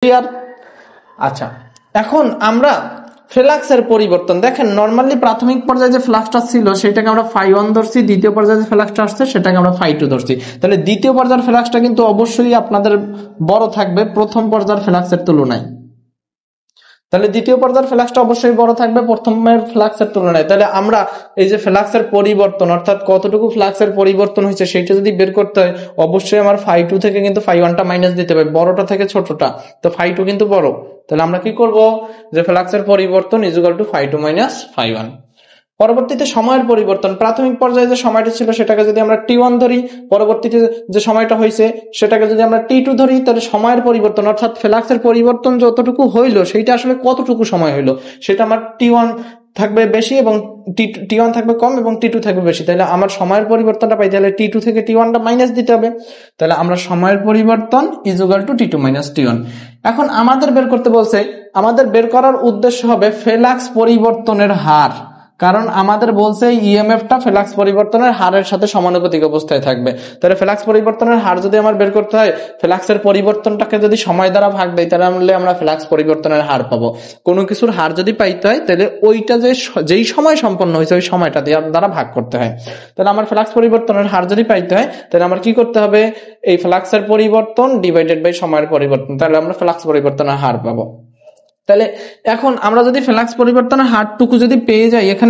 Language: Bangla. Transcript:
ক্লিয়ার? আচ্ছা, এখন আমরা ফ্লাক্সের পরিবর্তন দেখেন, নরমালি প্রাথমিক পর্যায়ে যে ফ্লাক্সটা ছিল সেটাকে আমরা φ1 ধরছি, দ্বিতীয় পর্যায়ে যে ফ্লাক্সটা আসছে সেটাকে আমরা φ2 ধরছি। তাহলে দ্বিতীয় পর্যায়ের ফ্লাক্সটা কিন্তু অবশ্যই আপনাদের বড় থাকবে প্রথম পর্যায়ের ফ্লাক্সের তুলনায়। তাহলে দ্বিতীয় পর্যায়ের ফ্লাক্সটা অবশ্যই বড় থাকবে প্রথমের ফ্লাক্সের তুলনায়। তাহলে আমরা এই যে ফ্লাক্সের পরিবর্তন অর্থাৎ কতটুকু ফ্লাক্সের পরিবর্তন হয়েছে সেটা যদি বের করতে হয়, অবশ্যই আমার φ2 থেকে কিন্তু φ1টা মাইনাস দিতে হবে, বড়টা থেকে ছোটটা। তো φ2 কিন্তু বড়, তাহলে আমরা কি করব, যে ফ্লাক্সের পরিবর্তন ইকুয়াল টু φ2 মাইনাস φ1। পরবর্তীতে সময়ের পরিবর্তন, প্রাথমিক পর্যায়ে যে সময়টা ছিল সেটাকে যদি আমরা t1 ধরি, পরবর্তীতে যে সময়টা হয়েছে সেটাকে যদি আমরা t2 ধরি, তাহলে সময়ের পরিবর্তন অর্থাৎ ফ্লাক্সের পরিবর্তন যতটুকু হইলো সেইটা আসলে কতটুকু সময় হইলো সেটা আমার t1 থাকবে বেশি এবং t1 থাকবে কম এবং t2 থাকবে বেশি। তাহলে আমার সময়ের পরিবর্তনটা পাই, তাহলে t2 থেকে t1টা মাইনাস দিতে হবে। তাহলে আমরা সময়ের পরিবর্তন equal to t2 minus t1। এখন আমাদের বের করতে বলছে, আমাদের বের করার উদ্দেশ্য হবে ফ্লাক্স পরিবর্তনের হার, কারণ আমাদের বলছে ইএমএফটা ফ্লাক্স পরিবর্তনের হারের সাথে সমানুপাতিক অবস্থায় থাকবে। তাহলে ফ্লাক্স পরিবর্তনের হার যদি আমার বের করতে হয়, ফ্লাক্সের পরিবর্তনটাকে যদি সময় দ্বারা ভাগ দেয় তাহলে আমরা ফ্লাক্স পরিবর্তনের হার পাবো। কোনো কিছুর হার যদি পাইতে হয় তাহলে ওইটা যেই সময় সম্পন্ন হয়েছে ওই সময়টা দ্বারা ভাগ করতে হয়। তাহলে আমার ফ্লাক্স পরিবর্তনের হার যদি পাইতে হয় তাহলে আমার কি করতে হবে, এই ফ্লাক্সের পরিবর্তন ডিভাইডেড বাই সময়ের পরিবর্তন, তাহলে আমরা ফ্লাক্স পরিবর্তনের হার পাবো। তাহলে এখন আমরা যদি ফ্লাক্স পরিবর্তনের হারটুকু যদি পেয়ে যাই, এখানে